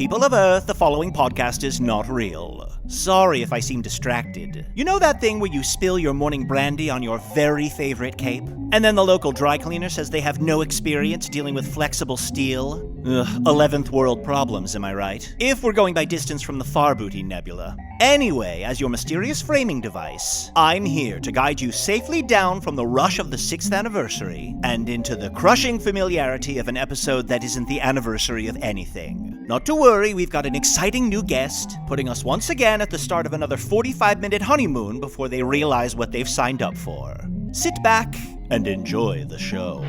People of Earth, the following podcast is not real. Sorry if I seem distracted. You know that thing where you spill your morning brandy on your very favorite cape? And then the local dry cleaner says they have no experience dealing with flexible steel? Ugh, 11th world problems, am I right? If we're going by distance from the Farbooty Nebula. Anyway, as your mysterious framing device, I'm here to guide you safely down from the rush of the 6th anniversary and into the crushing familiarity of an episode that isn't the anniversary of anything. Not to worry, we've got an exciting new guest, putting us once again at the start of another 45-minute honeymoon before they realize what they've signed up for. Sit back and enjoy the show.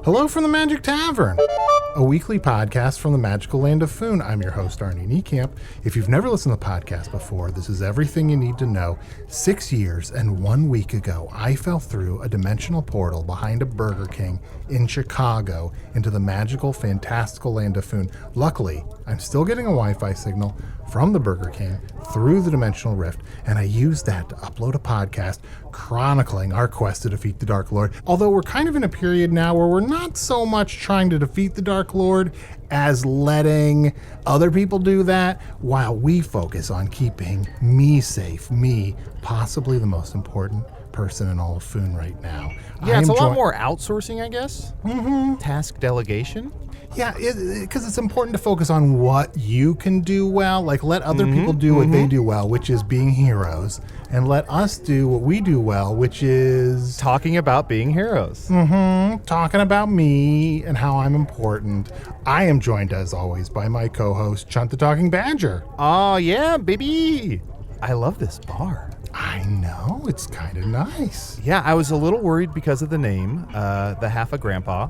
Hello from the Magic Tavern, a weekly podcast from the magical land of Foon. I'm your host, Arnie Niekamp. If you've never listened to the podcast before, this is everything you need to know. 6 years and 1 week ago, I fell through a dimensional portal behind a Burger King in Chicago into the magical, fantastical land of Foon. Luckily, I'm still getting a Wi-Fi signal from the Burger King through the dimensional rift, and I used that to upload a podcast chronicling our quest to defeat the Dark Lord. Although we're kind of in a period now where we're not so much trying to defeat the Dark Lord as letting other people do that while we focus on keeping me safe, me possibly the most important person in all of Foon right now. Yeah, it's a lot more outsourcing, I guess. Mm-hmm. Task delegation. Yeah, because it's important to focus on what you can do well. Like, let other people do what they do well, which is being heroes. And let us do what we do well, which is... talking about being heroes. Talking about me and how I'm important. I am joined, as always, by my co-host, Chunt the Talking Badger. Oh, yeah, baby. I love this bar. I know, it's kind of nice. Yeah, I was a little worried because of the name, the Half a Grandpa.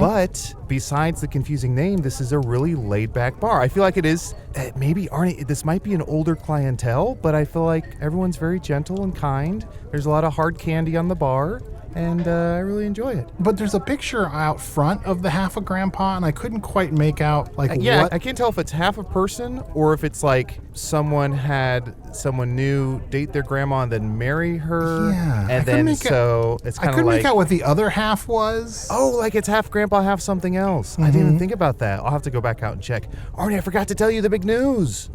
But besides the confusing name, this is a really laid-back bar. I feel like it is, maybe, Arnie, this might be an older clientele, but I feel like everyone's very gentle and kind. There's a lot of hard candy on the bar, and I really enjoy it. But there's a picture out front of the Half a Grandpa, and I couldn't quite make out, what... I can't tell if it's half a person or if it's like someone had someone new date their grandma and then marry her. Yeah. And then so it's kind of like... I couldn't make out what the other half was. Oh, like it's half grandpa, half something else. I didn't even think about that. I'll have to go back out and check. Arnie, I forgot to tell you the big news.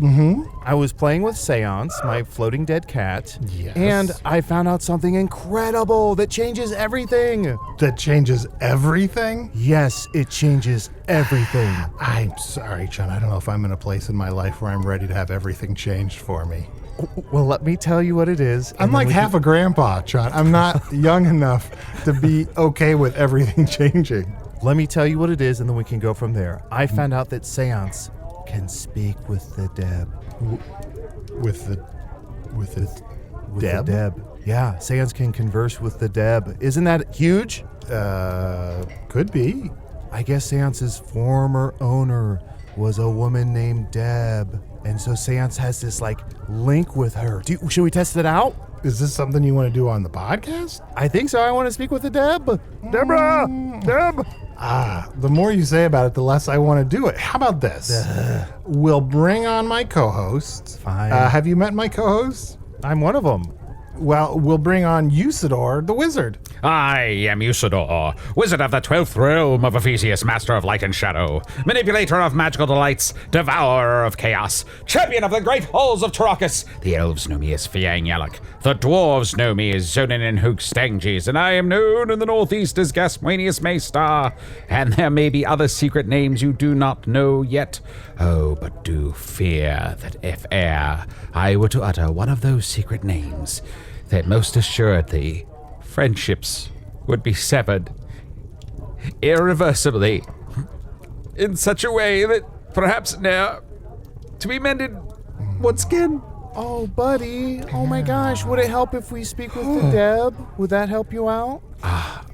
I was playing with Seance, my floating dead cat. Yes. And I found out something incredible that changes everything. That changes everything? Yes, it changes everything. I'm sorry, John. I don't know if I'm in a place in my life where I'm ready to have everything changed for me. Well, let me tell you what it is. I'm like half a grandpa, John. I'm not young enough to be okay with everything changing. Let me tell you what it is, and then we can go from there. I found out that Seance can speak with the Deb. With the Deb? The Deb. Yeah, Seance can converse with the Deb. Isn't that huge? Could be. I guess Seance's former owner was a woman named Deb. And so Seance has this, link with her. Should we test it out? Is this something you want to do on the podcast? I think so. I want to speak with the Deb. Deborah! Deb! The more you say about it, the less I want to do it. How about this? We'll bring on my co-host. Fine. Have you met my co-host? I'm one of them. Well, we'll bring on Usidore, the wizard. I am Usidore, wizard of the 12th realm of Ephesius, master of light and shadow, manipulator of magical delights, devourer of chaos, champion of the great halls of Tarakas. The elves know me as Fiang Yalak, the dwarves know me as Zonin and Hook Stanges, and I am known in the northeast as Gaswanius Maystar. And there may be other secret names you do not know yet. Oh, but do fear that if e'er I were to utter one of those secret names, that most assuredly friendships would be severed irreversibly in such a way that perhaps now to be mended once again. Oh, buddy. Oh, my gosh. Would it help if we speak with the Deb? Would that help you out?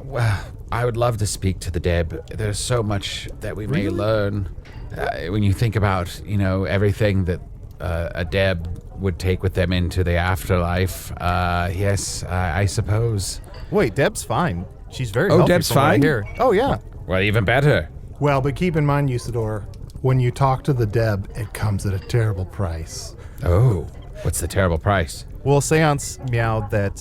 Well, I would love to speak to the Deb. There's so much that we may learn when you think about, everything that a Deb would take with them into the afterlife. Yes, I suppose. Wait, Deb's fine. She's very healthy. Deb's from what I fine? hear. Oh, yeah. Well, even better. Well, but keep in mind, Usidore, when you talk to the Deb, it comes at a terrible price. Oh, what's the terrible price? Well, Seance meowed that,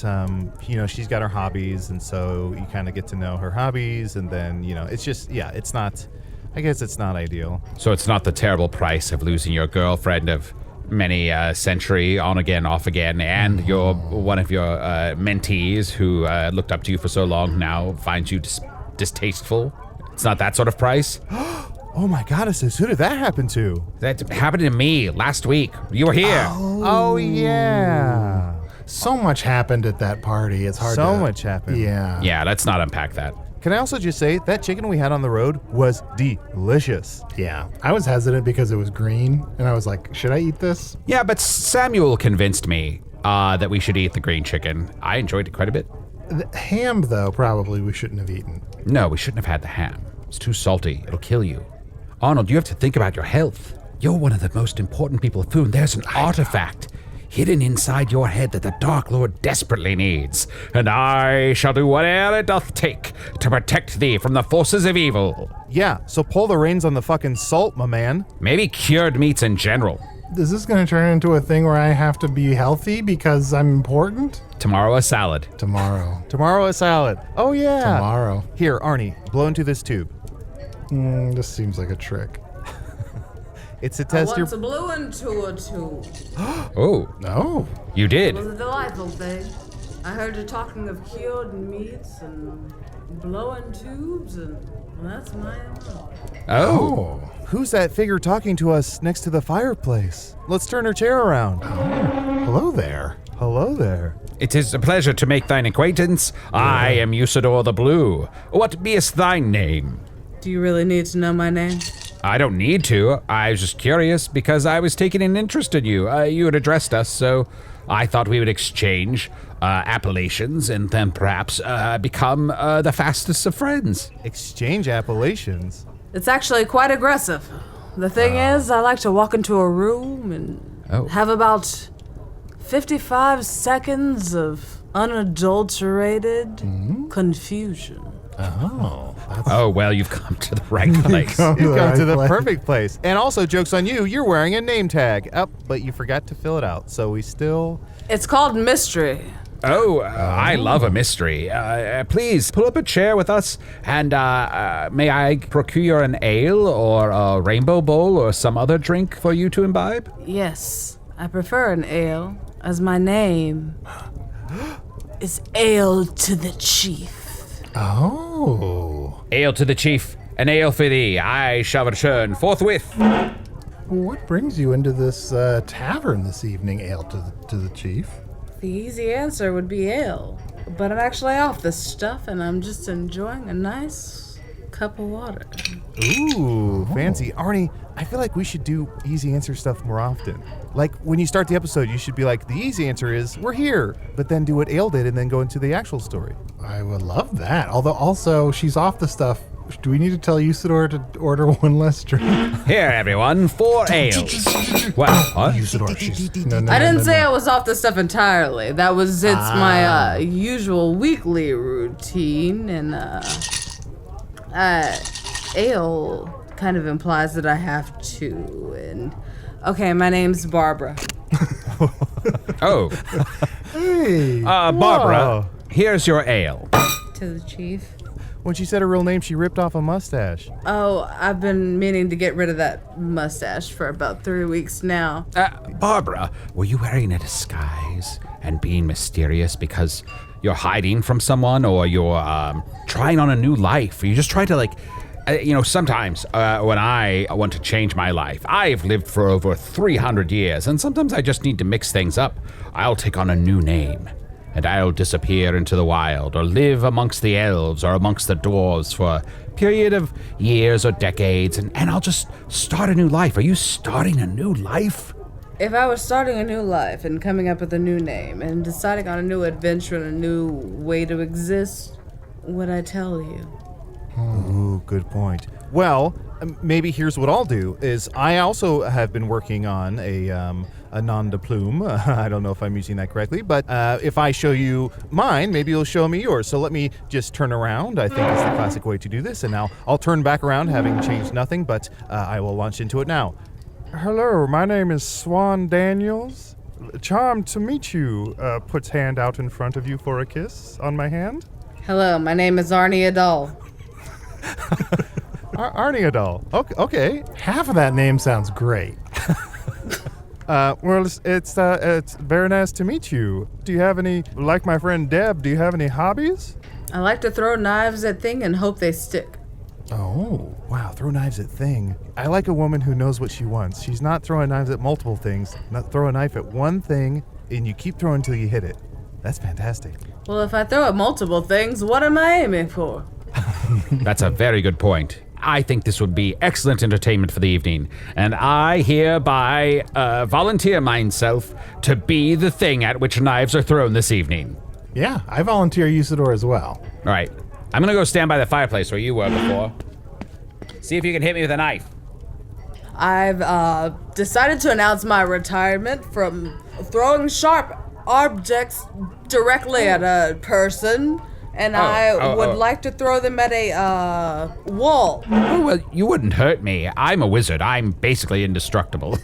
she's got her hobbies, and so you kind of get to know her hobbies, and then, it's just, it's not, I guess it's not ideal. So it's not the terrible price of losing your girlfriend of many century, on again, off again, and one of your mentees who looked up to you for so long now finds you distasteful? It's not that sort of price? Oh my goddesses, who did that happen to? That happened to me last week. You were here. Oh yeah. So much happened at that party. It's hard to... So much happened. Yeah. Yeah, let's not unpack that. Can I also just say, that chicken we had on the road was delicious. Yeah. I was hesitant because it was green, and I was like, should I eat this? Yeah, but Samuel convinced me that we should eat the green chicken. I enjoyed it quite a bit. The ham, though, probably we shouldn't have eaten. No, we shouldn't have had the ham. It's too salty. It'll kill you. Arnold, you have to think about your health. You're one of the most important people of Foon. There's an artifact hidden inside your head that the Dark Lord desperately needs, and I shall do whatever it doth take to protect thee from the forces of evil. Yeah, so pull the reins on the fucking salt, my man. Maybe cured meats in general. Is this going to turn into a thing where I have to be healthy because I'm important? Tomorrow a salad. Tomorrow. Tomorrow a salad. Oh yeah. Tomorrow. Here, Arnie, blow into this tube. This seems like a trick. It's a test I once blew into a tube. Oh, Oh. you did. It was a delightful thing. I heard you talking of cured meats and blowing tubes, and that's my MO. Oh. Who's that figure talking to us next to the fireplace? Let's turn her chair around. Hello there. Hello there. It is a pleasure to make thine acquaintance. I am Usidore the Blue. What be'st thy name? Do you really need to know my name? I don't need to. I was just curious because I was taking an interest in you. You had addressed us, so I thought we would exchange appellations and then perhaps become the fastest of friends. Exchange appellations. It's actually quite aggressive. The thing is, I like to walk into a room and have about 55 seconds of unadulterated confusion. Oh, well, you've come to the right place. You've come to the perfect place. And also, joke's on you, you're wearing a name tag. But you forgot to fill it out, so we still... It's called mystery. I love a mystery. Please, pull up a chair with us, and may I procure an ale or a rainbow bowl or some other drink for you to imbibe? Yes, I prefer an ale, as my name is Ale to the Chief. Oh. Ale to the chief, an ale for thee. I shall return forthwith. What brings you into this tavern this evening, Ale to the Chief? The easy answer would be ale, but I'm actually off this stuff, and I'm just enjoying a nice cup of water. Ooh, fancy. Arnie, I feel like we should do easy answer stuff more often. Like, when you start the episode, you should be like, the easy answer is, we're here. But then do what Ale did and then go into the actual story. I would love that. Although, also, she's off the stuff. Do we need to tell Usidore to order one less drink? Here, everyone, 4 ales. Well, what? Usidore, she's... No, I didn't say I was off the stuff entirely. It's my usual weekly routine, and ale kind of implies that I have to. And okay, my name's Barbara. Oh. Hey. Barbara, Whoa. here's your ale. To the Chief. When she said her real name, she ripped off a mustache. Oh, I've been meaning to get rid of that mustache for about 3 weeks now. Barbara, were you wearing a disguise and being mysterious because you're hiding from someone, or you're trying on a new life? Or you just try to, sometimes when I want to change my life, I've lived for over 300 years, and sometimes I just need to mix things up. I'll take on a new name, and I'll disappear into the wild, or live amongst the elves or amongst the dwarves for a period of years or decades, and I'll just start a new life. Are you starting a new life? If I was starting a new life and coming up with a new name and deciding on a new adventure and a new way to exist, would I tell you? Ooh, good point. Well, maybe here's what I'll do, is I also have been working on a nom de plume. I don't know if I'm using that correctly, but if I show you mine, maybe you'll show me yours. So let me just turn around. I think it's the classic way to do this. And now I'll turn back around, having changed nothing, but I will launch into it now. Hello, my name is Swan Daniels. Charmed to meet you. Puts hand out in front of you for a kiss on my hand. Hello, my name is Arnie Adal. Arnie Adal. Okay. Half of that name sounds great. Well, it's very nice to meet you. Do you have any, like my friend Deb, do you have any hobbies? I like to throw knives at things and hope they stick. Oh. Wow, throw knives at thing. I like a woman who knows what she wants. She's not throwing knives at multiple things. Not throw a knife at one thing, and you keep throwing until you hit it. That's fantastic. Well, if I throw at multiple things, what am I aiming for? That's a very good point. I think this would be excellent entertainment for the evening, and I hereby volunteer myself to be the thing at which knives are thrown this evening. Yeah, I volunteer Usidore as well. All right, I'm gonna go stand by the fireplace where you were before. See if you can hit me with a knife. I've decided to announce my retirement from throwing sharp objects directly at a person. And I would like to throw them at a wall. Oh, well, you wouldn't hurt me. I'm a wizard. I'm basically indestructible.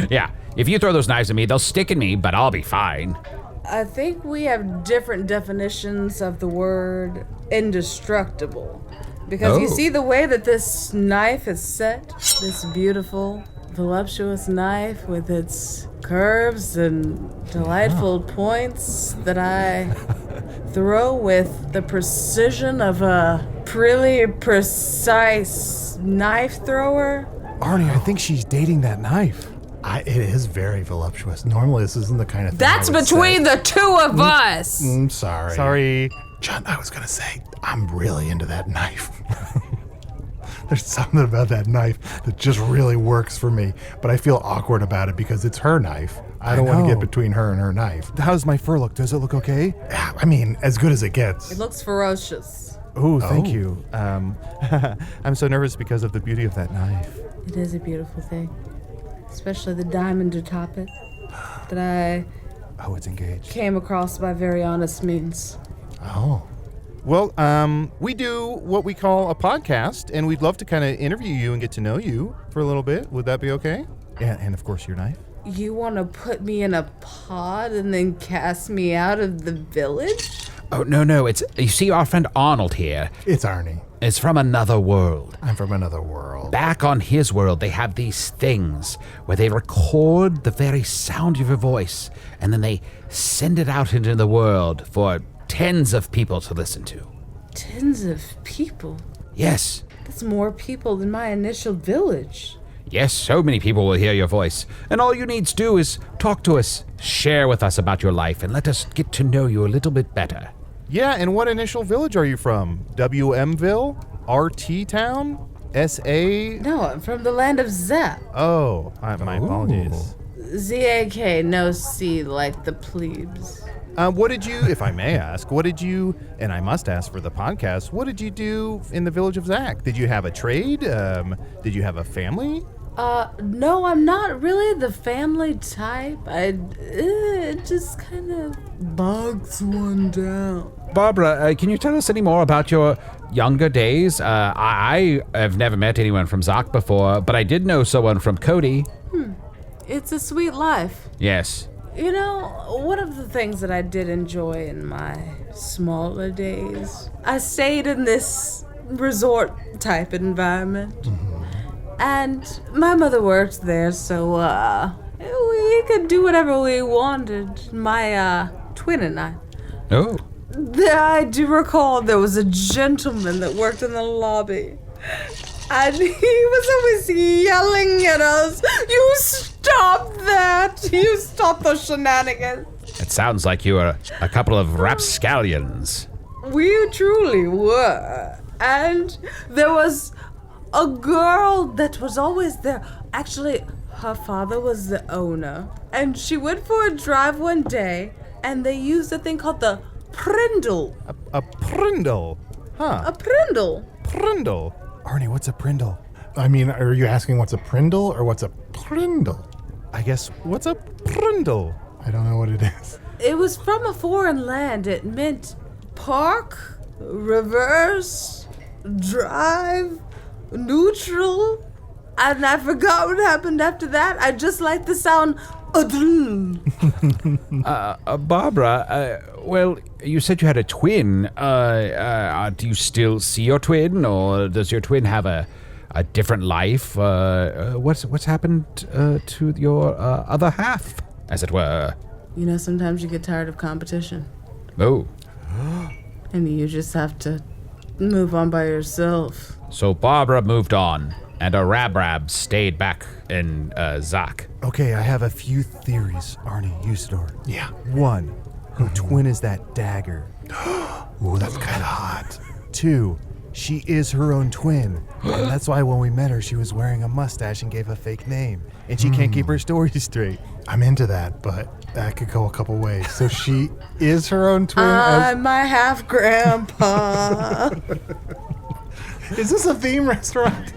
Yeah, if you throw those knives at me, they'll stick in me, but I'll be fine. I think we have different definitions of the word indestructible. Because you see the way that this knife is set, this beautiful, voluptuous knife with its curves and delightful points that I throw with the precision of a really precise knife thrower. Arnie, I think she's dating that knife. It is very voluptuous. Normally, this isn't the kind of thing That's I would between say. the two of us. Sorry. Sorry. Chunt, I was going to say, I'm really into that knife. There's something about that knife that just really works for me, but I feel awkward about it because it's her knife. I don't want to get between her and her knife. How does my fur look? Does it look okay? Yeah, I mean, as good as it gets. It looks ferocious. Oh, thank you. I'm so nervous because of the beauty of that knife. It is a beautiful thing. Especially the diamond atop it that I it's engaged. came across by very honest means. Oh. Well, we do what we call a podcast, and we'd love to kind of interview you and get to know you for a little bit. Would that be okay? And of course, your knife. You want to put me in a pod and then cast me out of the village? Oh, no, it's, you see our friend Arnold here. It's Arnie. It's from another world. I'm from another world. Back on his world, they have these things where they record the very sound of your voice, and then they send it out into the world for tens of people to listen to. Tens of people? Yes. That's more people than my initial village. Yes, so many people will hear your voice, and all you need to do is talk to us, share with us about your life, and let us get to know you a little bit better. Yeah, and what initial village are you from? WMville? RT Town? SA? No, I'm from the land of Zap. Oh, my apologies. ZAK, no C like the plebes. What did you, if I may ask, and I must ask for the podcast, what did you do in the village of Zach? Did you have a trade? Did you have a family? No, I'm not really the family type. It just kind of bogs one down. Barbara, can you tell us any more about your younger days? I have never met anyone from Zach before, but I did know someone from Cody. It's a sweet life. Yes. You know, one of the things that I did enjoy in my smaller days, I stayed in this resort type environment. And my mother worked there, so we could do whatever we wanted. My twin and I. Oh. I do recall there was a gentleman that worked in the lobby. And he was always yelling at us, "You stop that! You stop those shenanigans!" It sounds like you are a couple of rapscallions. We truly were. And there was a girl that was always there. Actually, her father was the owner. And she went for a drive one day, and they used a thing called the prindle. A prindle? Huh. A prindle. Prindle? Arnie, what's a prindle? I mean, are you asking what's a prindle or what's a prindle? I guess, what's a prindle? I don't know what it is. It was from a foreign land. It meant park, reverse, drive, neutral. And I forgot what happened after that. I just like the sound. Adal. Barbara, well, you said you had a twin. Do you still see your twin, or does your twin have a different life? What's happened to your other half, as it were? You know, sometimes you get tired of competition. Oh. And you just have to move on by yourself. So Barbara moved on, and a Rab stayed back in Zach. Okay, I have a few theories, Arnie, Usidore. Yeah. One, her twin is that dagger. Ooh, that's kind of hot. 2, she is her own twin. And that's why when we met her, she was wearing a mustache and gave a fake name. And she can't keep her story straight. I'm into that, but that could go a couple ways. So she is her own twin. I'm my half grandpa. Is this a theme restaurant?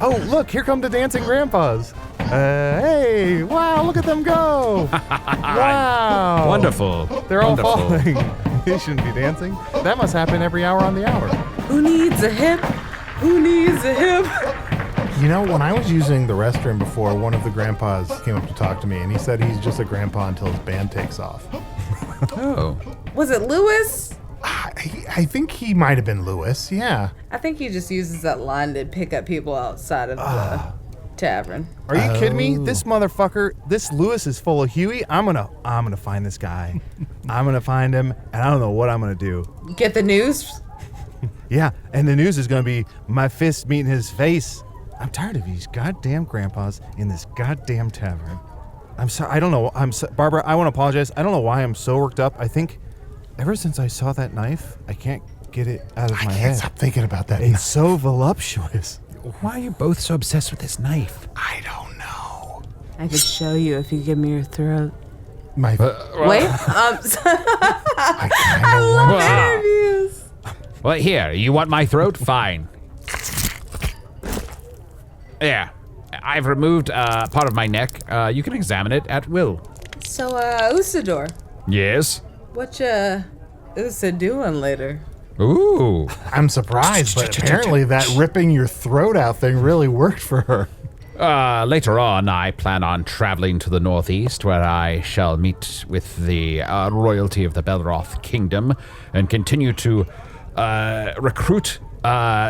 Oh, look, here come the dancing grandpas. Hey, wow, look at them go. Wow. Wonderful. They're all Wonderful. falling. They shouldn't be dancing. That must happen every hour on the hour. Who needs a hip? Who needs a hip? You know, when I was using the restroom before, one of the grandpas came up to talk to me, and he said he's just a grandpa until his band takes off. Oh. Was it Lewis? I think he might have been Lewis, yeah. I think he just uses that line to pick up people outside of the tavern. Are you kidding me? This motherfucker, this Lewis is full of Huey. I'm gonna find this guy. I'm gonna find him, and I don't know what I'm gonna do. Get the news? Yeah, and the news is gonna be my fist meeting his face. I'm tired of these goddamn grandpas in this goddamn tavern. I'm sorry. I don't know. Barbara, I want to apologize. I don't know why I'm so worked up. I think ever since I saw that knife, I can't get it out of my I head. can't stop thinking about that. It's so voluptuous. Why are you both so obsessed with this knife? I don't know. I could show you if you give me your throat. My, Wait, I kind I of love want interviews. Well, here, you want my throat? Fine. Yeah, I've removed part of my neck. You can examine it at will. So, Usidore, Yes? what Usa doing later? Ooh. I'm surprised, but apparently that ripping your throat out thing really worked for her. Later on, I plan on traveling to the northeast, where I shall meet with the royalty of the Belroth Kingdom and continue to recruit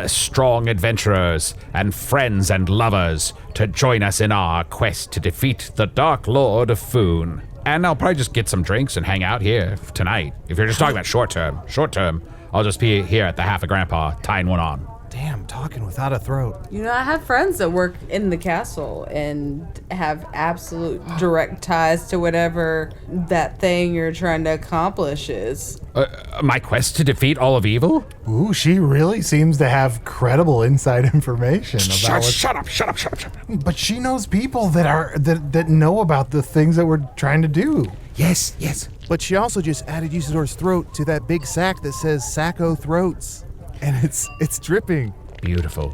strong adventurers and friends and lovers to join us in our quest to defeat the Dark Lord of Foon. And I'll probably just get some drinks and hang out here tonight. If you're just talking about short term, I'll just be here at the Half a Grandpa, tying one on. Damn, talking without a throat. You know, I have friends that work in the castle and have absolute direct ties to whatever that thing you're trying to accomplish is. My quest to defeat all of evil? Ooh, she really seems to have credible inside information about Shut up. But she knows people that know about the things that we're trying to do. Yes. But she also just added Usidore's throat to that big sack that says Sacco Throats. And it's dripping. Beautiful.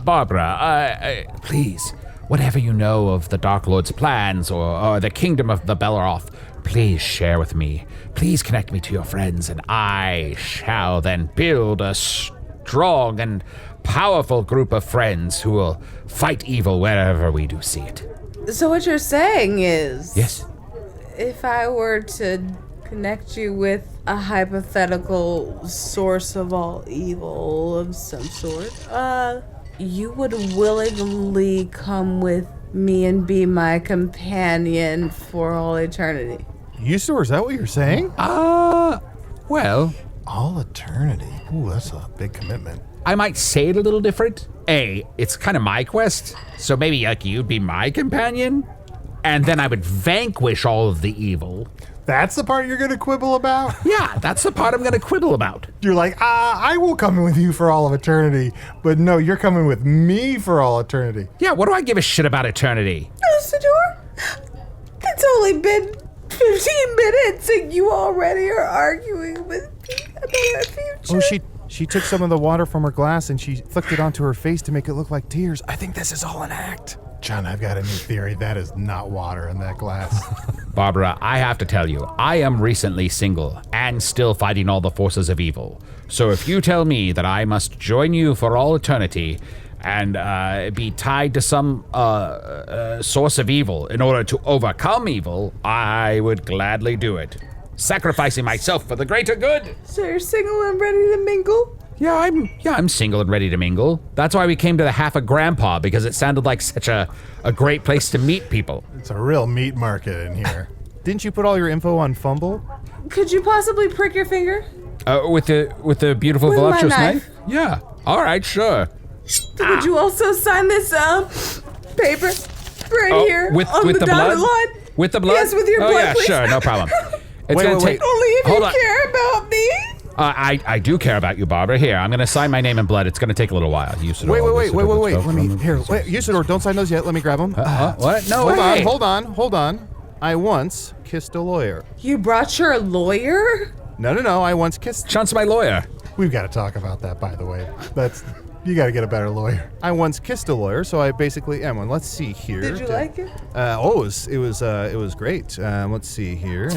Barbara, please, whatever you know of the Dark Lord's plans or the kingdom of the Belroth, please share with me. Please connect me to your friends, and I shall then build a strong and powerful group of friends who will fight evil wherever we do see it. So what you're saying is... Yes? If I were to connect you with a hypothetical source of all evil of some sort, you would willingly come with me and be my companion for all eternity. Usidore, is that what you're saying? Well, All eternity. Ooh, that's a big commitment. I might say it a little different. It's kind of my quest, so maybe like you'd be my companion, and then I would vanquish all of the evil. That's the part you're going to quibble about? Yeah, that's the part I'm going to quibble about. You're like, I will come with you for all of eternity, but no, you're coming with me for all eternity. Yeah, what do I give a shit about eternity? Usidore, it's only been 15 minutes and you already are arguing with me about our future. Oh, she took some of the water from her glass and she flicked it onto her face to make it look like tears. I think this is all an act. John, I've got a new theory. That is not water in that glass. Barbara, I have to tell you, I am recently single and still fighting all the forces of evil. So if you tell me that I must join you for all eternity and be tied to some source of evil in order to overcome evil, I would gladly do it. Sacrificing myself for the greater good. So you're single and ready to mingle? Yeah, I'm single and ready to mingle. That's why we came to the Half a Grandpa, because it sounded like such a great place to meet people. It's a real meat market in here. Didn't you put all your info on Fumble? Could you possibly prick your finger? With the beautiful With my voluptuous knife. knife? Yeah. All right, sure. Would you also sign this paper right here with on the dotted blood? line? With the blood? Yes, with your blood, Oh yeah, please. sure, no problem. It's Wait, gonna wait, take. wait. Only if Hold you on. care about me. I do care about you, Barbara. Here, I'm gonna sign my name in blood. It's gonna take a little while. Usidore, Wait. Usidore, Let me, here, wait, Usidore, don't sign those yet. Let me grab them. What? No way. Hold on. I once kissed a lawyer. You brought your lawyer? No, I once kissed... Chunt's my lawyer. We've got to talk about that, by the way. You got to get a better lawyer. I once kissed a lawyer, so I basically am one. Let's see here. Did you like it? It was great. Let's see here.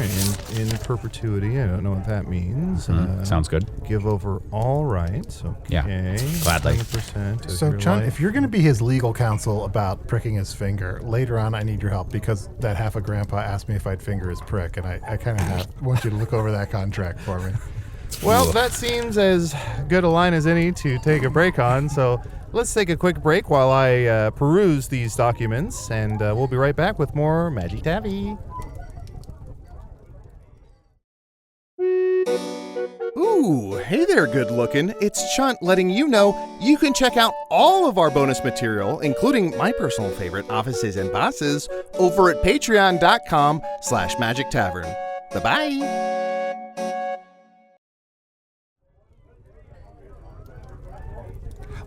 In perpetuity, I don't know what that means. Sounds good. Give over all rights. Okay. Yeah, gladly. 100% of So, your Chunt, life. if you're going to be his legal counsel about pricking his finger, later on I need your help because that half a grandpa asked me if I'd finger his prick, and I kind of want you to look over that contract for me. Well, that seems as good a line as any to take a break on, so let's take a quick break while I peruse these documents, and we'll be right back with more Magic Taffy. Ooh, hey there, good looking. It's Chunt letting you know you can check out all of our bonus material, including my personal favorite, Offices and Bosses, over at patreon.com/Magic Tavern. Bye-bye.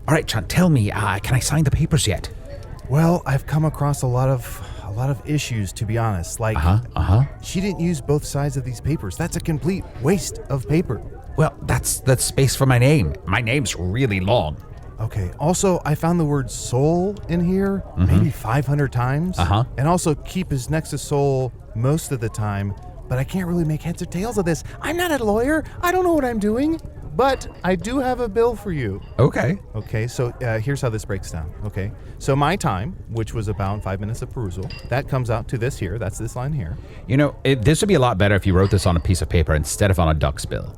All right, Chunt, tell me, can I sign the papers yet? Well, I've come across a lot of issues, to be honest. Like, she didn't use both sides of these papers. That's a complete waste of paper. Well, that's space for my name. My name's really long. Okay. Also, I found the word soul in here maybe 500 times. And also keep is next to soul most of the time, but I can't really make heads or tails of this. I'm not a lawyer. I don't know what I'm doing. But I do have a bill for you. Okay. Okay, so here's how this breaks down. Okay, so my time, which was about 5 minutes of perusal, that comes out to this here. That's this line here. You know, this would be a lot better if you wrote this on a piece of paper instead of on a duck's bill.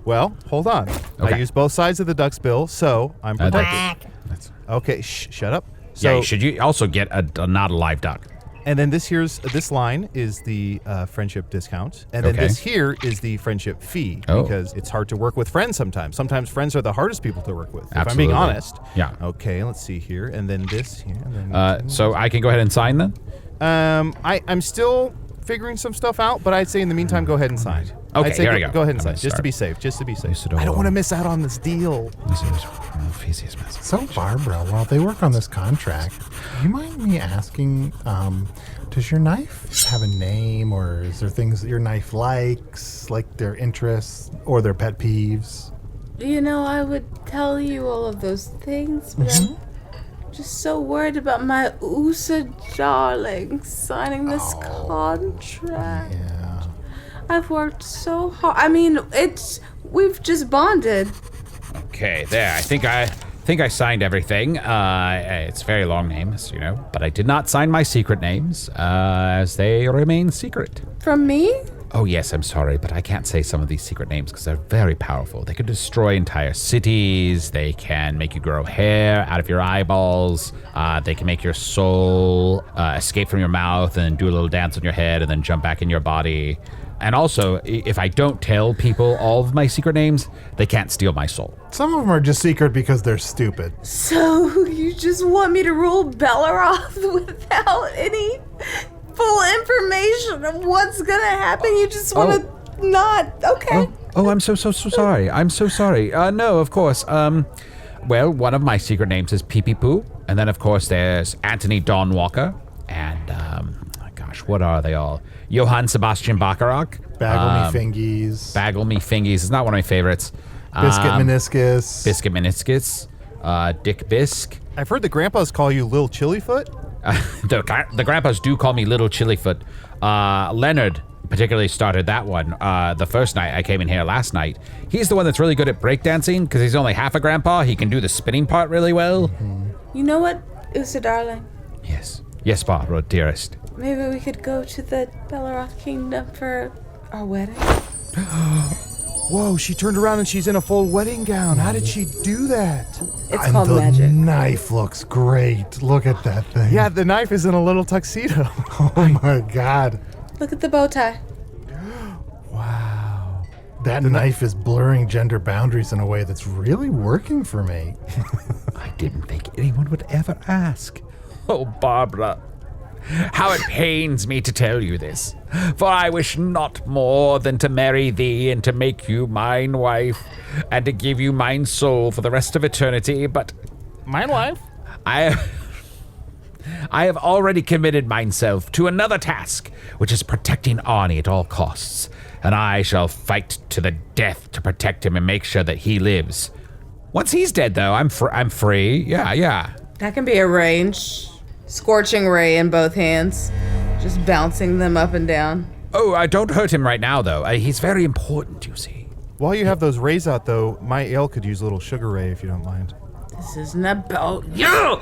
Well, hold on. Okay. I used both sides of the duck's bill, so I'm protected. That's, Okay, shut up. So, yeah, should you also get a not a live duck? and then this line is the friendship discount, and then Okay. this here is the friendship fee Oh. because it's hard to work with friends sometimes. Sometimes friends are the hardest people to work with. If I'm Absolutely. being honest. Yeah. Okay, let's see here, and then this here. And then So I can go ahead and sign then? I'm still figuring some stuff out, but I'd say in the meantime, go ahead and sign. Okay, I'd say here we go. Go ahead and I'm sign, gonna just to start. be safe. Just to be safe. Usidore. I don't want to miss out on this deal. So, Barbara, while they work on this contract, do you mind me asking, does your knife have a name, or is there things that your knife likes, like their interests or their pet peeves? You know, I would tell you all of those things, but I'm just so worried about my Usidore signing this contract. Yeah. I've worked so hard. I mean, we've just bonded. Okay, there. I think I signed everything. It's very long names, but I did not sign my secret names, as they remain secret. From me? Oh yes, I'm sorry, but I can't say some of these secret names because they're very powerful. They could destroy entire cities. They can make you grow hair out of your eyeballs. They can make your soul escape from your mouth and do a little dance on your head and then jump back in your body. And also, if I don't tell people all of my secret names, they can't steal my soul. Some of them are just secret because they're stupid. So you just want me to rule Belleroth without any full information of what's gonna happen? You just want to not? Okay. Oh, I'm so sorry. I'm so sorry. No, of course. Well, one of my secret names is Pee Pee Poo. And then, of course, there's Anthony Don Walker. And, gosh, what are they all? Johann Sebastian Bacharach. Bagel me fingies. Bagel Me Fingies is not one of my favorites. Biscuit meniscus. Biscuit Meniscus. Dick Bisque. I've heard the grandpas call you Lil Chillyfoot. The grandpas do call me Little Chillyfoot. Leonard particularly started that one the first night I came in here last night. He's the one that's really good at breakdancing because he's only half a grandpa. He can do the spinning part really well. Mm-hmm. You know what, Usidore? Yes. Yes, Barbara, dearest. Maybe we could go to the Belleroth Kingdom for our wedding. Whoa, she turned around and she's in a full wedding gown. How did she do that? It's called the magic. The knife looks great. Look at that thing. Yeah, the knife is in a little tuxedo. Oh my God. Look at the bow tie. Wow. That knife is blurring gender boundaries in a way that's really working for me. I didn't think anyone would ever ask. Oh, Barbara, how it pains me to tell you this, for I wish not more than to marry thee and to make you mine wife, and to give you mine soul for the rest of eternity, but Mine wife? I have already committed myself to another task, which is protecting Arnie at all costs, and I shall fight to the death to protect him and make sure that he lives. Once he's dead, though, I'm free. Yeah. That can be arranged. Scorching ray in both hands. Just bouncing them up and down. Oh, don't hurt him right now, though. He's very important, you see. While you have those rays out, though, my ale could use a little sugar ray if you don't mind. This isn't about you!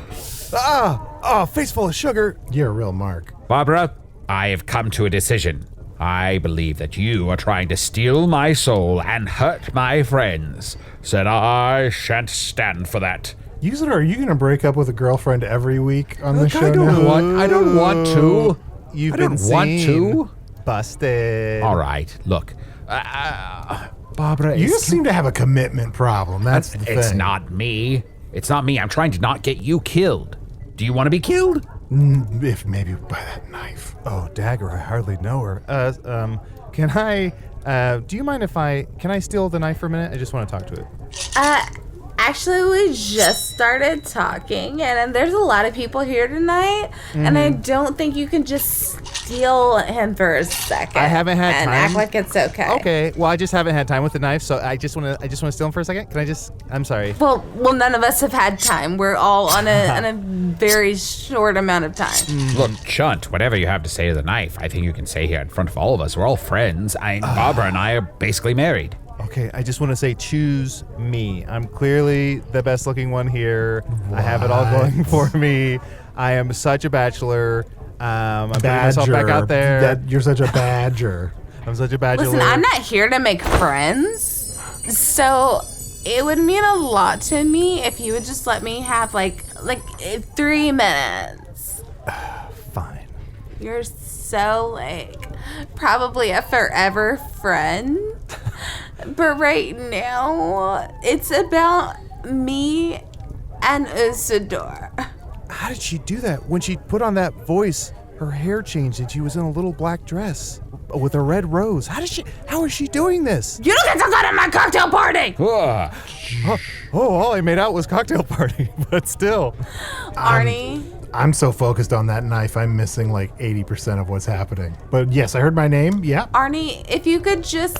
Face full of sugar. You're a real mark. Barbara, I have come to a decision. I believe that you are trying to steal my soul and hurt my friends, so I shan't stand for that. Usidore, are you going to break up with a girlfriend every week on the show I don't now? want to. You've I been don't want to. Busted. All right, look. Barbara, You just seem to have a commitment problem. That's the thing. It's not me. It's not me. I'm trying to not get you killed. Do you want to be killed? If maybe by that knife. Oh, dagger, I hardly know her. Can I, do you mind if can I steal the knife for a minute? I just want to talk to it. Actually, we just started talking, and there's a lot of people here tonight, and I don't think you can just steal him for a second. I haven't had and time. act like it's okay. Okay, well, I just haven't had time with the knife, so I just want to steal him for a second. Can I just, I'm sorry. Well, none of us have had time. We're all on a very short amount of time. Look, Chunt, whatever you have to say to the knife, I think you can say here in front of all of us. We're all friends. Barbara and I are basically married. Okay, I just want to say, choose me. I'm clearly the best looking one here. I have it all going for me. I am such a bachelor. I'm putting myself back out there. You're such a badger. I'm such a bachelor. Listen, I'm not here to make friends, so it would mean a lot to me if you would just let me have like 3 minutes. Fine. You're so probably a forever friend. But right now, it's about me and Usidore. How did she do that? When she put on that voice, her hair changed and she was in a little black dress with a red rose. How is she doing this? You don't get to go to my cocktail party! All I made out was cocktail party, but still. Arnie? I'm so focused on that knife, I'm missing like 80% of what's happening. But yes, I heard my name. Yeah. Arnie, if you could just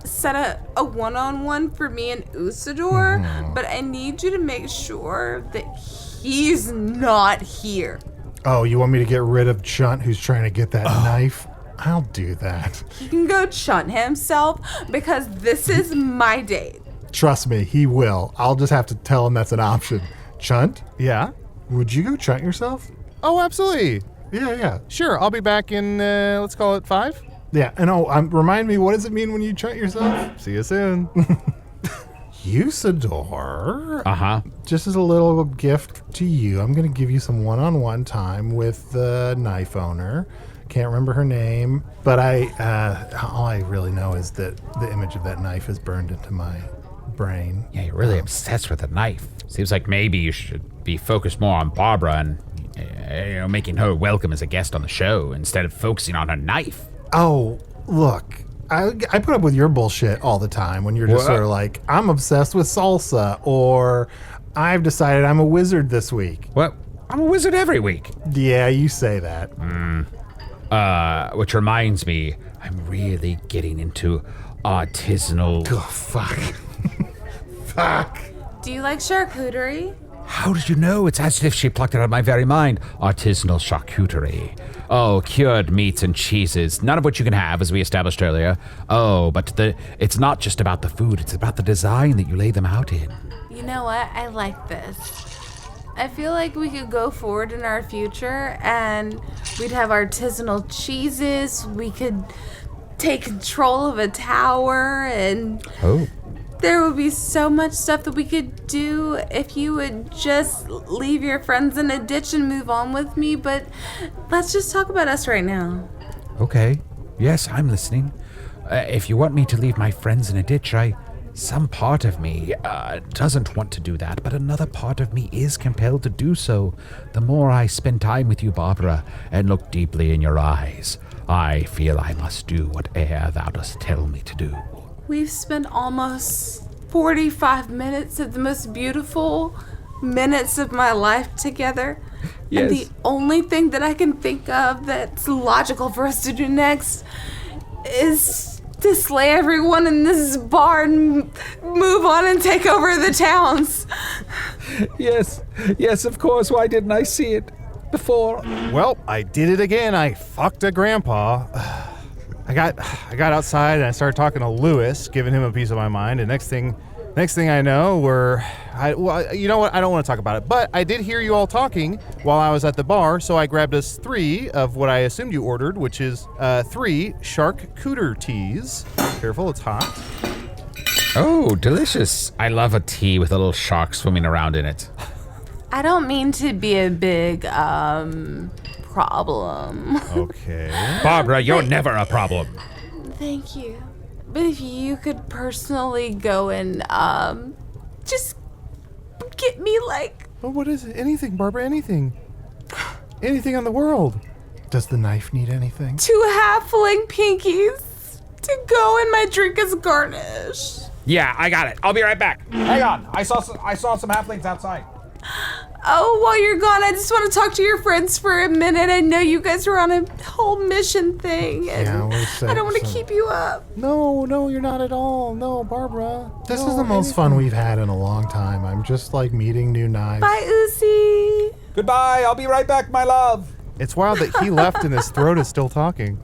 set a one-on-one for me and Usidore, but I need you to make sure that he's not here. Oh, you want me to get rid of Chunt who's trying to get that knife? I'll do that. He can go chunt himself because this is my date. Trust me, he will. I'll just have to tell him that's an option. Chunt, Yeah? would you go chunt yourself? Oh, absolutely. Yeah. Sure, I'll be back in, let's call it 5. Yeah, and remind me, what does it mean when you chunt yourself? See you soon. Usidore. Uh-huh. Just as a little gift to you, I'm going to give you some one-on-one time with the knife owner. Can't remember her name, but all I really know is that the image of that knife is burned into my brain. Yeah, you're really obsessed with the knife. Seems like maybe you should be focused more on Barbara and making her welcome as a guest on the show instead of focusing on her knife. Oh, look, I put up with your bullshit all the time when you're just sort of like, I'm obsessed with salsa, or I've decided I'm a wizard this week. Well, I'm a wizard every week. Yeah, you say that. Which reminds me, I'm really getting into artisanal. Oh, fuck. Fuck. Do you like charcuterie? How did you know? It's as if she plucked it out of my very mind. Artisanal charcuterie. Oh, cured meats and cheeses, none of which you can have, as we established earlier. Oh, but it's not just about the food, it's about the design that you lay them out in. You know what? I like this. I feel like we could go forward in our future and we'd have artisanal cheeses. We could take control of a tower and there would be so much stuff that we could do if you would just leave your friends in a ditch and move on with me. But let's just talk about us right now. Okay. Yes, I'm listening. If you want me to leave my friends in a ditch, some part of me doesn't want to do that, but another part of me is compelled to do so. The more I spend time with you, Barbara, and look deeply in your eyes, I feel I must do whate'er thou dost tell me to do. We've spent almost 45 minutes of the most beautiful minutes of my life together. Yes. And the only thing that I can think of that's logical for us to do next is to slay everyone in this bar and move on and take over the towns. Yes, of course. Why didn't I see it before? Well, I did it again. I fucked a grandpa. I got outside and I started talking to Lewis, giving him a piece of my mind. And next thing I know, you know what? I don't want to talk about it. But I did hear you all talking while I was at the bar, so I grabbed us 3 of what I assumed you ordered, which is 3 charcuterie teas. Careful, it's hot. Oh, delicious. I love a tea with a little shark swimming around in it. I don't mean to be a big, problem. Okay. Barbara, you're never a problem. Thank you. But if you could personally go and, just get me, like... Well, what is it? Anything, Barbara, anything. Anything on the world. Does the knife need anything? 2 halfling pinkies to go in my drink as garnish. Yeah, I got it. I'll be right back. Hang on. I saw some halflings outside. Oh, while you're gone, I just want to talk to your friends for a minute. I know you guys are on a whole mission thing, and I don't want to keep you up. No, you're not at all. No, Barbara. This is the most fun we've had in a long time. I'm just like meeting new knives. Bye, Uzi. Goodbye. I'll be right back, my love. It's wild that he left and his throat is still talking.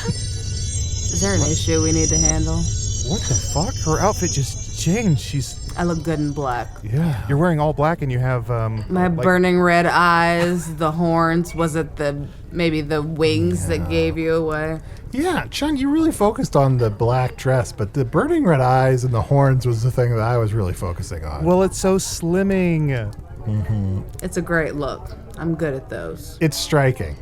Is there an issue we need to handle? What the fuck? Her outfit just changed. I look good in black. Yeah. You're wearing all black and you have, my burning red eyes, the horns. Was it maybe the wings that gave you away? Yeah, Chunt, you really focused on the black dress, but the burning red eyes and the horns was the thing that I was really focusing on. Well, it's so slimming. Mm-hmm. It's a great look. I'm good at those. It's striking.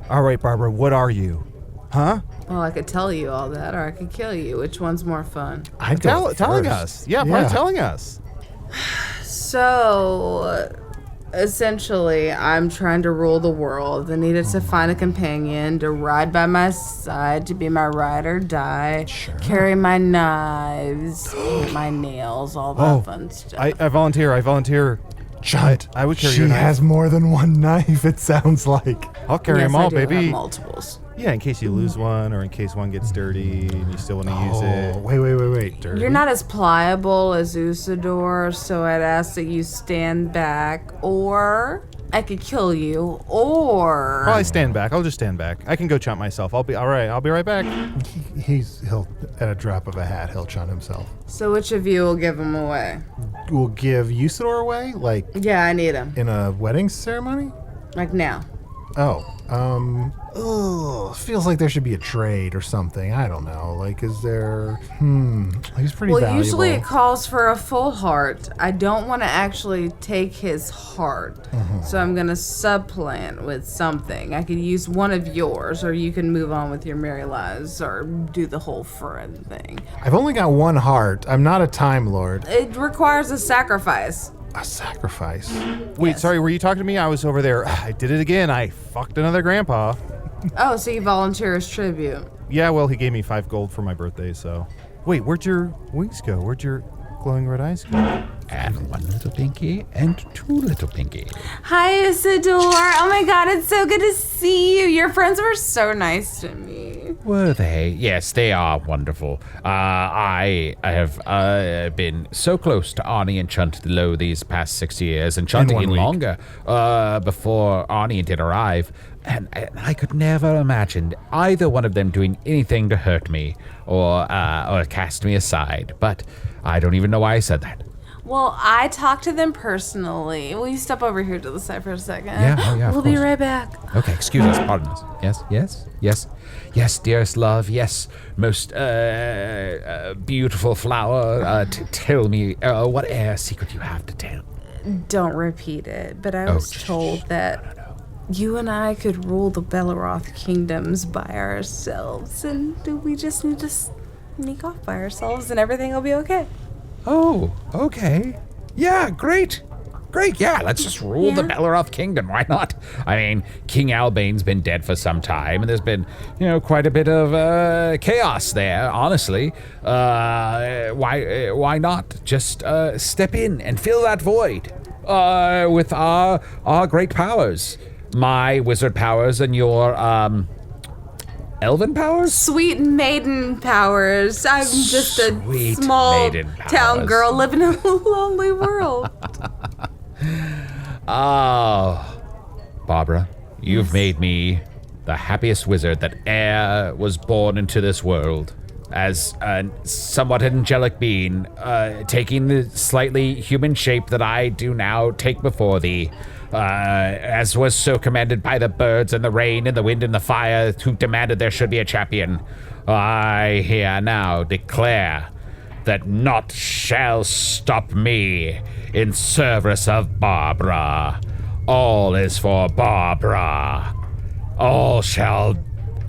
All right, Barbara, what are you? Huh? Well, I could tell you all that, or I could kill you. Which one's more fun? I'd go telling first. us. Yeah, probably telling us. So, essentially, I'm trying to rule the world. I needed to find a companion to ride by my side, to be my ride or die, carry my knives, paint my nails, all that fun stuff. I volunteer. Chunt, I would carry she your knife. has more than one knife, it sounds like. I'll carry them I all, do baby. have multiples. Yeah, in case you lose one or in case one gets dirty and you still want to use it. Wait. Dirty? You're not as pliable as Usidore, so I'd ask that you stand back, or I could kill you, or... Probably stand back. I'll just stand back. I can go chomp myself. I'll be right back. He'll at a drop of a hat, he'll Chunt himself. So which of you will give him away? We'll give Usidore away? Like, Yeah, I need him. in a wedding ceremony? Like now. Feels like there should be a trade or something. I don't know. Like, is there... He's pretty Well, valuable. usually it calls for a full heart. I don't want to actually take his heart. So I'm going to subplant with something. I could use one of yours, or you can move on with your merry lives, or do the whole friend thing. I've only got one heart. I'm not a Time Lord. It requires a sacrifice. A sacrifice? Wait, Yes. sorry, were you talking to me? I was over there. I did it again. I fucked another grandpa. Oh, so you volunteer as tribute. Yeah, well, he gave me 5 gold for my birthday, so... Wait, where'd your wings go? Where'd your glowing red eyes go? And 1 little pinky and 2 little pinky. Hi, Usidore. Oh my god, it's so good to see you. Your friends were so nice to me. Were they? Yes, they are wonderful. I have been so close to Arnie and Chunt these past 6 years, and Chunt even longer, before Arnie did arrive. And I could never imagine either one of them doing anything to hurt me or cast me aside. But I don't even know why I said that. Well, I talked to them personally. Will you step over here to the side for a second? Yeah, We'll be right back. Okay, excuse us, pardon us. Yes, dearest love, yes, most beautiful flower, tell me, what secret you have to tell? Don't repeat it, but I was told that you and I could rule the Belleroth kingdoms by ourselves, and we just need to sneak off by ourselves, and everything will be okay. Oh, okay. Yeah, great, yeah, let's just rule the Belleroth kingdom, why not? I mean, King Albane's been dead for some time, and there's been, quite a bit of chaos there, honestly. Why not just step in and fill that void with our great powers? My wizard powers and your, elven powers? Sweet maiden powers. I'm just a small town girl living in a lonely world. Oh, Barbara, you've made me the happiest wizard that e'er was born into this world. As a somewhat angelic being, taking the slightly human shape that I do now take before thee, as was so commanded by the birds and the rain and the wind and the fire who demanded there should be a champion, I here now declare that naught shall stop me in service of Barbara. All is for Barbara. All shall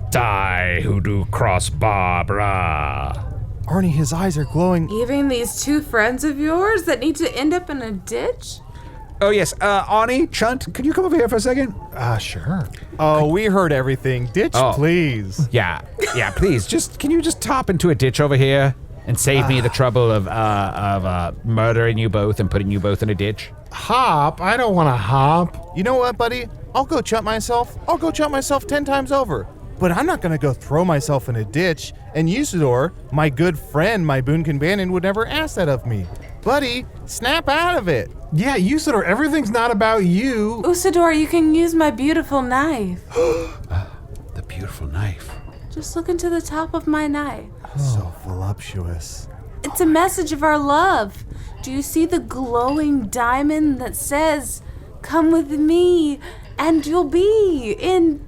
die who do cross Barbara. Arnie, his eyes are glowing. Even these two friends of yours that need to end up in a ditch? Oh, yes. Arnie, Chunt, can you come over here for a second? Sure. Oh, we heard everything. Ditch, please. Yeah, please. Can you just hop into a ditch over here and save me the trouble of murdering you both and putting you both in a ditch? Hop? I don't want to hop. You know what, buddy? I'll go chump myself 10 times over. But I'm not going to go throw myself in a ditch. And Usidore, my good friend, my boon companion, would never ask that of me. Buddy, snap out of it. Yeah, Usidore, everything's not about you. Usidore, you can use my beautiful knife. The beautiful knife. Just look into the top of my knife. So voluptuous. It's a message of our love. Do you see the glowing diamond that says, "Come with me, and you'll be in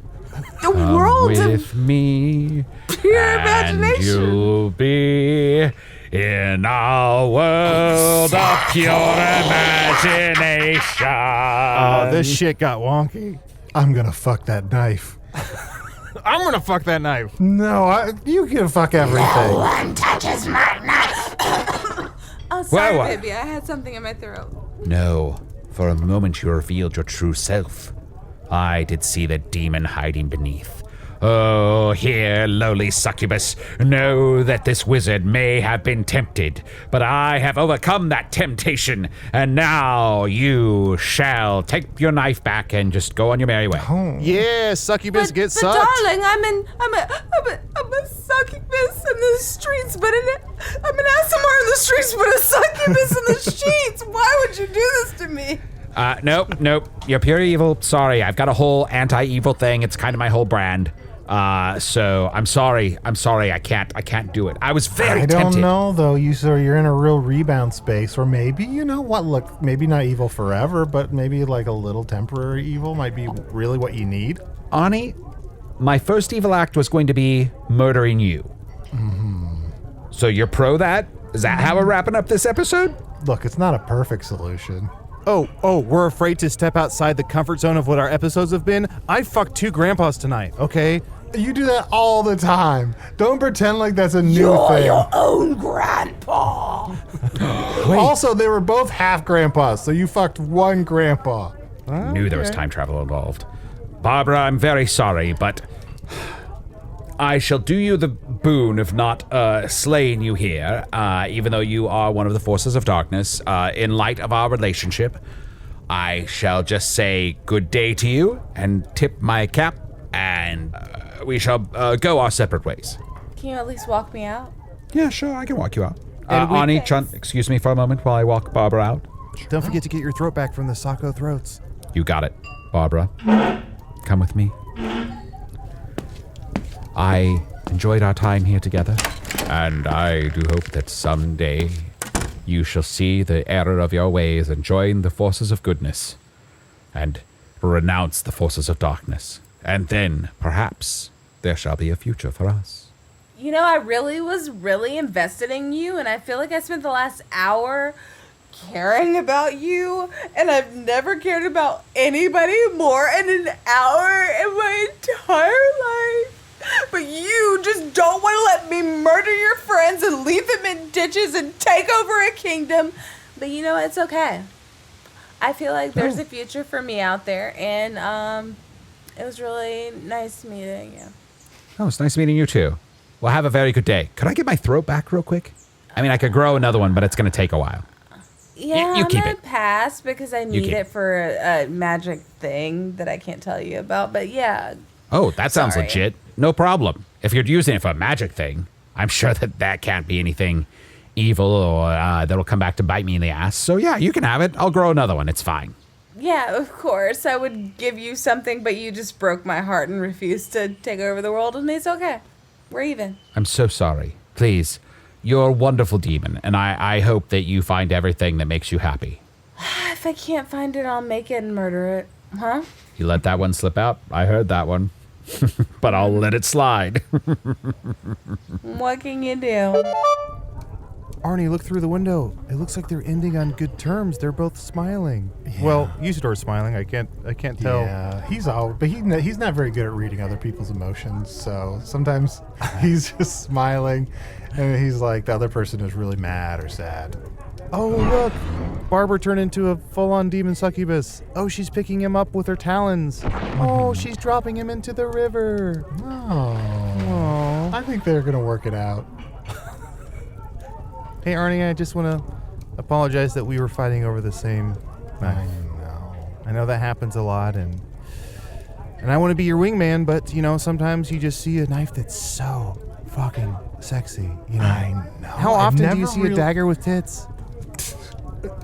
the world with me, pure imagination. You'll be in our world of pure imagination." Oh, this shit got wonky. I'm gonna fuck that knife. I'm gonna fuck that knife. No, you can fuck everything. No one touches my knife. Oh, sorry, Well, baby. I had something in my throat. No, for a moment you revealed your true self. I did see the demon hiding beneath. Oh, here, lowly succubus, know that this wizard may have been tempted, but I have overcome that temptation, and now you shall take your knife back and just go on your merry way. Yeah, succubus, get But sucked. darling, I'm a succubus in the streets, but I'm an Asimar in the streets, but a succubus in the sheets. Why would you do this to me? Nope. You're pure evil. Sorry, I've got a whole anti-evil thing. It's kind of my whole brand. So I'm sorry. I can't do it. I was very tempted. I don't know though, you're in a real rebound space, or maybe, you know what, look, maybe not evil forever, but maybe like a little temporary evil might be really what you need. Arnie, my first evil act was going to be murdering you. Mm-hmm. So you're pro that? Is that how we're wrapping up this episode? Look, it's not a perfect solution. Oh, we're afraid to step outside the comfort zone of what our episodes have been? I fucked 2 grandpas tonight, okay? You do that all the time. Don't pretend like that's a new You're thing. your own grandpa. Also, they were both half grandpas, so you fucked one grandpa. Knew there was time travel involved. Barbara, I'm very sorry, but I shall do you the boon of not slaying you here, even though you are one of the forces of darkness. In light of our relationship, I shall just say good day to you and tip my cap and we shall go our separate ways. Can you at least walk me out? Yeah, sure, I can walk you out. Arnie, Chunt, excuse me for a moment while I walk Barbara out. Don't forget to get your throat back from the Sacco throats. You got it, Barbara. Come with me. I enjoyed our time here together, and I do hope that someday you shall see the error of your ways and join the forces of goodness, and renounce the forces of darkness. And then, perhaps, there shall be a future for us. You know, I was really invested in you, and I feel like I spent the last hour caring about you, and I've never cared about anybody more in an hour in my entire life. But you just don't want to let me murder your friends and leave them in ditches and take over a kingdom. But you know, it's okay. I feel like there's a future for me out there, and it was really nice meeting you. Oh, it's nice meeting you too. Well, have a very good day. Could I get my throat back real quick? I mean, I could grow another one, but it's going to take a while. Yeah, you I'm keep gonna it. pass because I need it for a magic thing that I can't tell you about. But yeah. Oh, that sounds Sorry. legit. No problem. If you're using it for a magic thing, I'm sure that can't be anything evil or that'll come back to bite me in the ass. So yeah, you can have it. I'll grow another one. It's fine. Yeah, of course. I would give you something, but you just broke my heart and refused to take over the world, and it's okay. We're even. I'm so sorry. Please, you're a wonderful demon, and I hope that you find everything that makes you happy. If I can't find it, I'll make it and murder it. Huh? You let that one slip out? I heard that one. But I'll let it slide. What can you do? Arnie, look through the window. It looks like they're ending on good terms. They're both smiling. Yeah. Well, Usidore's smiling. I can't tell. Yeah, he's not very good at reading other people's emotions. So sometimes he's just smiling, and he's like, the other person is really mad or sad. Oh, look! Barbara turned into a full-on demon succubus. Oh, she's picking him up with her talons. Oh, she's dropping him into the river. Oh, I think they're gonna work it out. Hey, Arnie, I just want to apologize that we were fighting over the same knife. I know that happens a lot, and I want to be your wingman, but, you know, sometimes you just see a knife that's so fucking sexy, you know? I know. How often do you see a dagger with tits?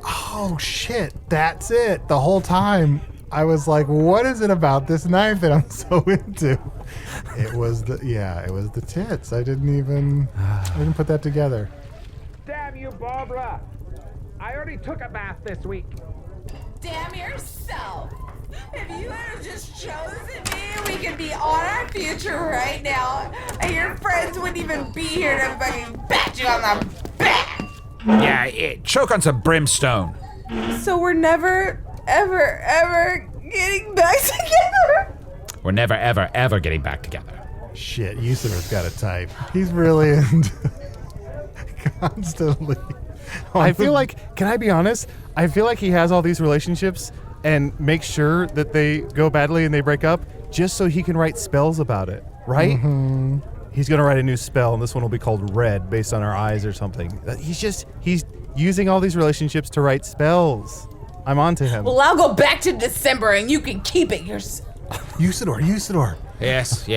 Oh, shit. That's it. The whole time I was like, what is it about this knife that I'm so into? It was the tits. I didn't put that together. Damn you, Barbara! I already took a bath this week. Damn yourself! If you had just chosen me, we could be on our future right now, and your friends wouldn't even be here to fucking pat you on the back! Yeah, choke on some brimstone. So we're never, ever, ever getting back together? We're never, ever, ever getting back together. Shit, Usidore's got a type. He's really into constantly. I feel like, can I be honest? I feel like he has all these relationships and makes sure that they go badly and they break up just so he can write spells about it, right? Mm-hmm. He's going to write a new spell, and this one will be called Red, based on our eyes or something. He's using all these relationships to write spells. I'm on to him. Well, I'll go back to December, and you can keep it yourself. Usidore. Yes.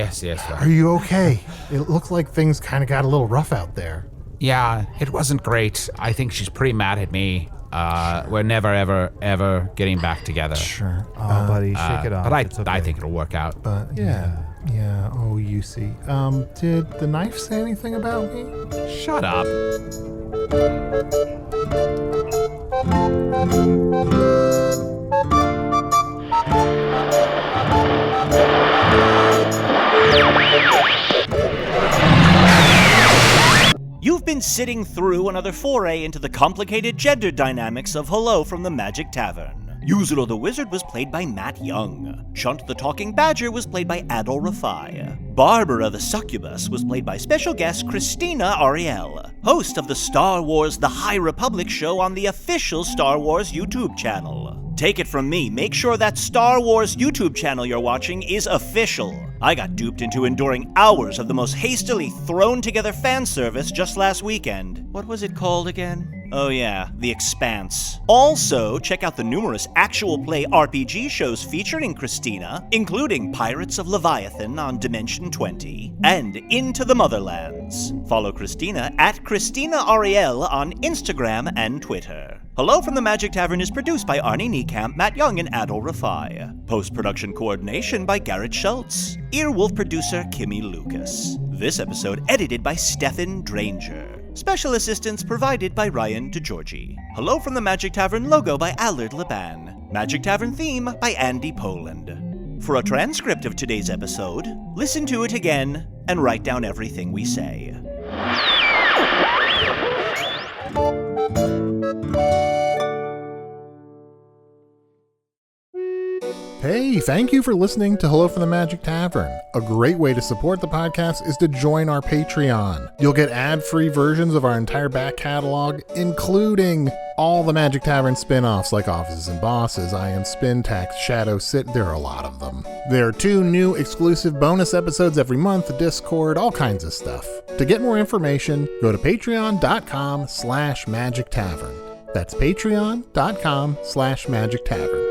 Are you okay? It looks like things kind of got a little rough out there. Yeah, it wasn't great. I think she's pretty mad at me. We're never, ever, ever getting back together. Sure. Oh, buddy, shake it off. But It's okay. I think it'll work out. But yeah. Oh, you see. Did the knife say anything about me? Shut up. You've been sitting through another foray into the complicated gender dynamics of Hello from the Magic Tavern. Usidore the Wizard was played by Matt Young. Chunt the Talking Badger was played by Adal Rifai. Barbara the Succubus was played by special guest Krystina Arielle, host of the Star Wars The High Republic show on the official Star Wars YouTube channel. Take it from me, make sure that Star Wars YouTube channel you're watching is official. I got duped into enduring hours of the most hastily thrown together fan service just last weekend. What was it called again? Oh yeah, The Expanse. Also, check out the numerous actual play RPG shows featuring Krystina, including Pirates of Leviathan on Dimension 20 and Into the Motherlands. Follow Krystina at Krystina Arielle on Instagram and Twitter. Hello from the Magic Tavern is produced by Arnie, Niekamp, Matt Young, and Adal Rifai. Post-production coordination by Garrett Schultz. Earwolf producer Kimmie Lucas. This episode edited by Sniffen, Dranger. Special assistance provided by DiGiorgi. Hello from the Magic Tavern logo by Allard, Laban. Magic Tavern theme by Andy Poland. For a transcript of today's episode, listen to it again and write down everything we say. Hey, thank you for listening to Hello from the Magic Tavern. A great way to support the podcast is to join our Patreon. You'll get ad-free versions of our entire back catalog, including all the Magic Tavern spin-offs like Offices and Bosses, I Am Spin Tax, Shadow Sit, there are a lot of them. There are 2 new exclusive bonus episodes every month, Discord, all kinds of stuff. To get more information, go to patreon.com/Magic Tavern. That's patreon.com/Magic Tavern.